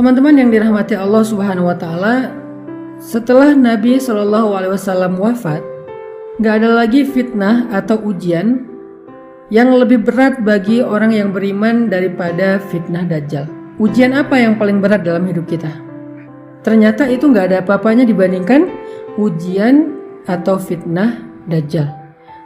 Teman-teman yang dirahmati Allah Subhanahu wa taala, setelah Nabi SAW wafat, gak ada lagi fitnah atau ujian yang lebih berat bagi orang yang beriman daripada fitnah Dajjal. Ujian apa yang paling berat dalam hidup kita? Ternyata itu gak ada apa-apanya dibandingkan ujian atau fitnah Dajjal.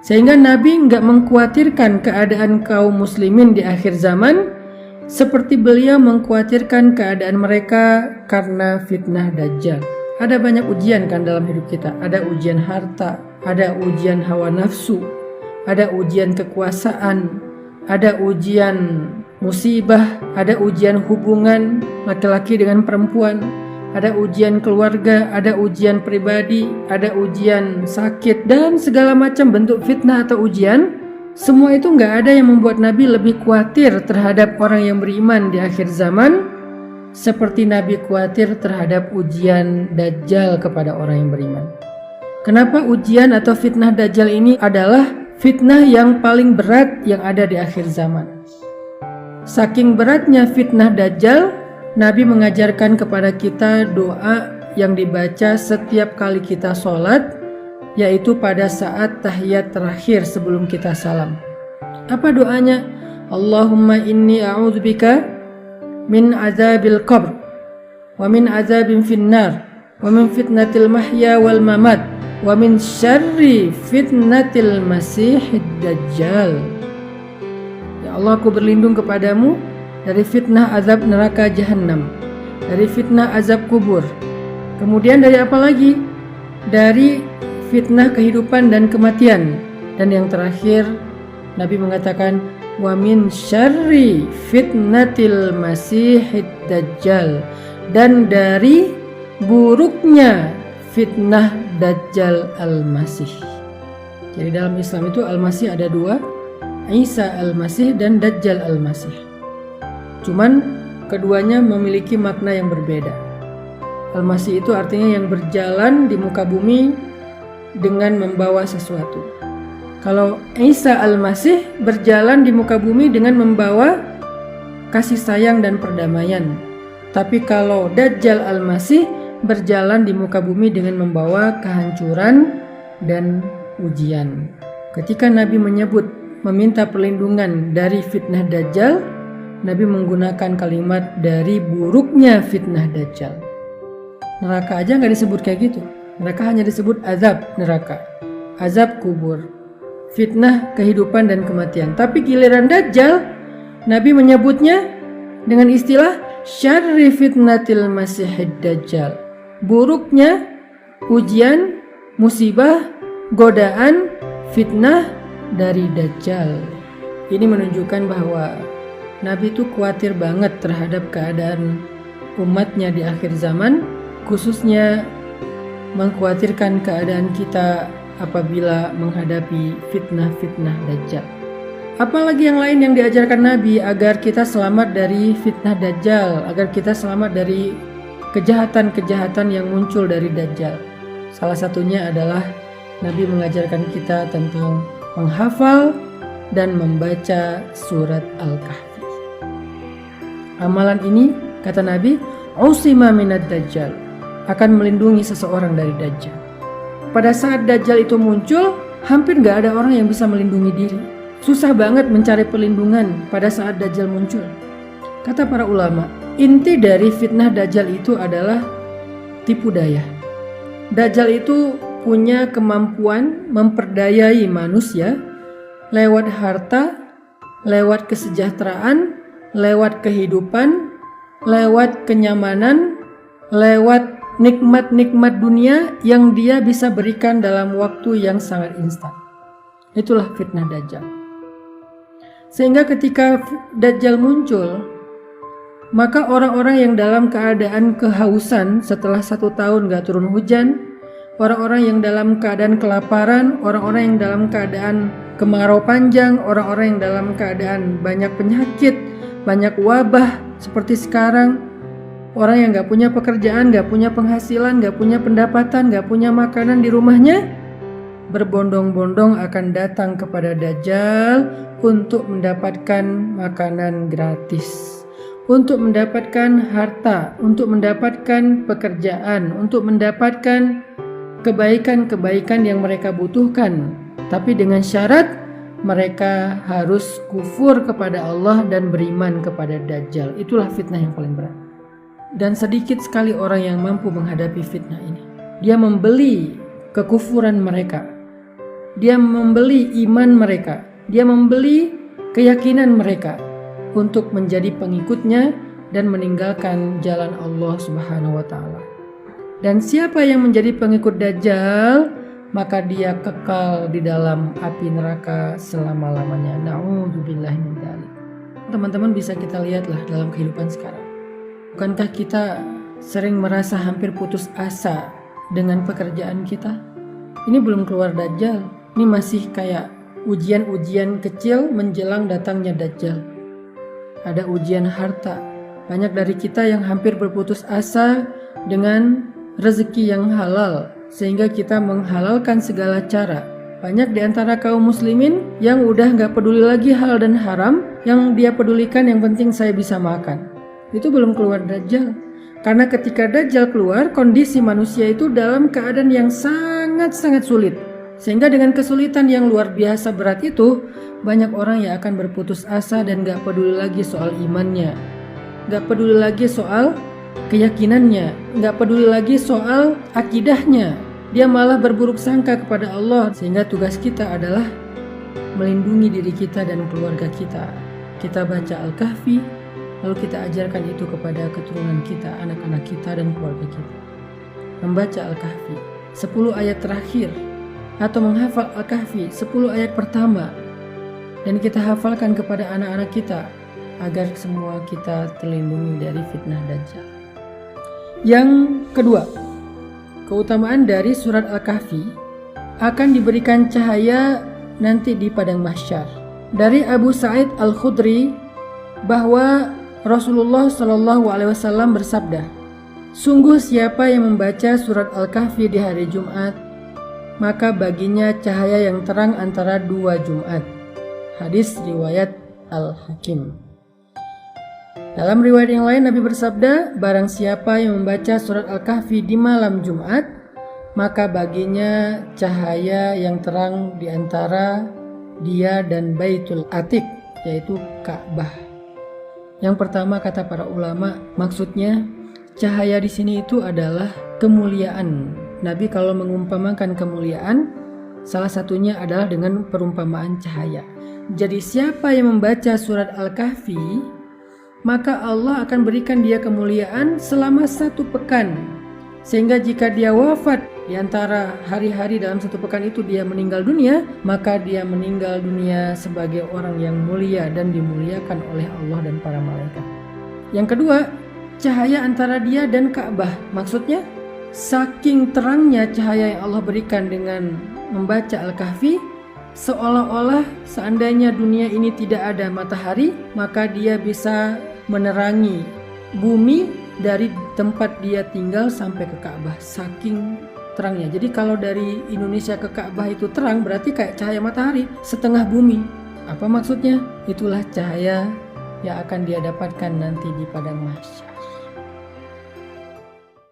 Sehingga Nabi gak mengkhawatirkan keadaan kaum muslimin di akhir zaman seperti beliau mengkhawatirkan keadaan mereka karena fitnah Dajjal. Ada banyak ujian kan dalam hidup kita. Ada ujian harta, ada ujian hawa nafsu, ada ujian kekuasaan, ada ujian musibah, ada ujian hubungan laki-laki dengan perempuan, ada ujian keluarga, ada ujian pribadi, ada ujian sakit, dan segala macam bentuk fitnah atau ujian. Semua itu gak ada yang membuat Nabi lebih khawatir terhadap orang yang beriman di akhir zaman seperti Nabi khawatir terhadap ujian Dajjal kepada orang yang beriman. Kenapa ujian atau fitnah Dajjal ini adalah fitnah yang paling berat yang ada di akhir zaman? Saking beratnya fitnah Dajjal, Nabi mengajarkan kepada kita doa yang dibaca setiap kali kita sholat, yaitu pada saat tahiyat terakhir sebelum kita salam. Apa doanya? Allahumma inni a'udzubika min azabil qabr wa min azabin finnar wa min fitnatil mahya wal mamat wa min syarri fitnatil masihid dajjal. Ya Allah, aku berlindung kepadamu dari fitnah azab neraka jahanam, dari fitnah azab kubur. Kemudian dari apa lagi? Dari fitnah kehidupan dan kematian. Dan yang terakhir Nabi mengatakan wa min syarri fitnatil masihid dajjal, dan dari buruknya fitnah Dajjal al-Masih. Jadi dalam Islam itu al-Masih ada dua, Isa al-Masih dan Dajjal al-Masih. Cuman keduanya memiliki makna yang berbeda. Al-Masih itu artinya yang berjalan di muka bumi dengan membawa sesuatu. Kalau Isa al-Masih berjalan di muka bumi dengan membawa kasih sayang dan perdamaian. Tapi kalau Dajjal al-Masih berjalan di muka bumi dengan membawa kehancuran dan ujian. Ketika Nabi meminta perlindungan dari fitnah Dajjal, Nabi menggunakan kalimat dari buruknya fitnah Dajjal. Neraka aja gak disebut kayak gitu. Mereka hanya disebut azab neraka, azab kubur, fitnah kehidupan dan kematian. Tapi giliran Dajjal, Nabi menyebutnya dengan istilah syarri fitnatil masihid dajjal, buruknya ujian, musibah, godaan, fitnah dari Dajjal. Ini menunjukkan bahwa Nabi itu khawatir banget terhadap keadaan umatnya di akhir zaman, khususnya mengkhawatirkan keadaan kita apabila menghadapi fitnah-fitnah Dajjal. Apalagi yang lain yang diajarkan Nabi agar kita selamat dari fitnah Dajjal, agar kita selamat dari kejahatan-kejahatan yang muncul dari Dajjal. Salah satunya adalah Nabi mengajarkan kita tentang menghafal dan membaca surat Al-Kahfi. Amalan ini, kata Nabi, usima minad Dajjal, akan melindungi seseorang dari Dajjal. Pada saat Dajjal itu muncul, hampir gak ada orang yang bisa melindungi diri. Susah banget mencari perlindungan pada saat Dajjal muncul. Kata para ulama, inti dari fitnah Dajjal itu adalah tipu daya. Dajjal itu punya kemampuan memperdayai manusia lewat harta, lewat kesejahteraan, lewat kehidupan, lewat kenyamanan, lewat nikmat-nikmat dunia yang dia bisa berikan dalam waktu yang sangat instan. Itulah fitnah Dajjal. Sehingga ketika Dajjal muncul, maka orang-orang yang dalam keadaan kehausan setelah 1 tahun gak turun hujan, orang-orang yang dalam keadaan kelaparan, orang-orang yang dalam keadaan kemarau panjang, orang-orang yang dalam keadaan banyak penyakit, banyak wabah seperti sekarang, orang yang gak punya pekerjaan, gak punya penghasilan, gak punya pendapatan, gak punya makanan di rumahnya, berbondong-bondong akan datang kepada Dajjal untuk mendapatkan makanan gratis, untuk mendapatkan harta, untuk mendapatkan pekerjaan, untuk mendapatkan kebaikan-kebaikan yang mereka butuhkan. Tapi dengan syarat mereka harus kufur kepada Allah dan beriman kepada Dajjal. Itulah fitnah yang paling berat. Dan sedikit sekali orang yang mampu menghadapi fitnah ini. Dia membeli kekufuran mereka. Dia membeli iman mereka. Dia membeli keyakinan mereka untuk menjadi pengikutnya dan meninggalkan jalan Allah Subhanahu wa taala. Dan siapa yang menjadi pengikut Dajjal, maka dia kekal di dalam api neraka selama-lamanya. Na'udzubillahi min dzalik. Teman-teman, bisa kita lihatlah dalam kehidupan sekarang. Bukankah kita sering merasa hampir putus asa dengan pekerjaan kita? Ini belum keluar Dajjal. Ini masih kayak ujian-ujian kecil menjelang datangnya Dajjal. Ada ujian harta. Banyak dari kita yang hampir berputus asa dengan rezeki yang halal, sehingga kita menghalalkan segala cara. Banyak di antara kaum muslimin yang udah gak peduli lagi halal dan haram, yang dia pedulikan yang penting saya bisa makan. Itu belum keluar Dajjal. Karena ketika Dajjal keluar, kondisi manusia itu dalam keadaan yang sangat-sangat sulit. Sehingga dengan kesulitan yang luar biasa berat itu, banyak orang yang akan berputus asa dan gak peduli lagi soal imannya, gak peduli lagi soal keyakinannya, gak peduli lagi soal akidahnya. Dia malah berburuk sangka kepada Allah. Sehingga tugas kita adalah melindungi diri kita dan keluarga kita. Kita baca Al-Kahfi, lalu kita ajarkan itu kepada keturunan kita, anak-anak kita dan keluarga kita. Membaca Al-Kahfi 10 ayat terakhir, atau menghafal Al-Kahfi 10 ayat pertama, dan kita hafalkan kepada anak-anak kita agar semua kita terlindungi dari fitnah Dajjal. Yang kedua, keutamaan dari surat Al-Kahfi akan diberikan cahaya nanti di padang mahsyar. Dari Abu Sa'id Al-Khudri bahwa Rasulullah SAW bersabda, "Sungguh siapa yang membaca surat Al-Kahfi di hari Jumat, maka baginya cahaya yang terang antara 2 Jumat." Hadis riwayat Al-Hakim. Dalam riwayat yang lain Nabi bersabda, "Barang siapa yang membaca surat Al-Kahfi di malam Jumat, maka baginya cahaya yang terang di antara dia dan Baitul Atiq, yaitu Ka'bah." Yang pertama, kata para ulama, maksudnya cahaya di sini itu adalah kemuliaan. Nabi kalau mengumpamakan kemuliaan, salah satunya adalah dengan perumpamaan cahaya. Jadi siapa yang membaca surat Al-Kahfi, maka Allah akan berikan dia kemuliaan selama 1 pekan. Sehingga jika dia wafat di antara hari-hari dalam 1 pekan itu dia meninggal dunia, maka dia meninggal dunia sebagai orang yang mulia dan dimuliakan oleh Allah dan para malaikat. Yang kedua, cahaya antara dia dan Ka'bah. Maksudnya, saking terangnya cahaya yang Allah berikan dengan membaca Al-Kahfi, seolah-olah seandainya dunia ini tidak ada matahari, maka dia bisa menerangi bumi dari tempat dia tinggal sampai ke Ka'bah, saking terangnya. Jadi kalau dari Indonesia ke Ka'bah itu terang, berarti kayak cahaya matahari setengah bumi. Apa maksudnya? Itulah cahaya yang akan dia dapatkan nanti di padang mahsyar.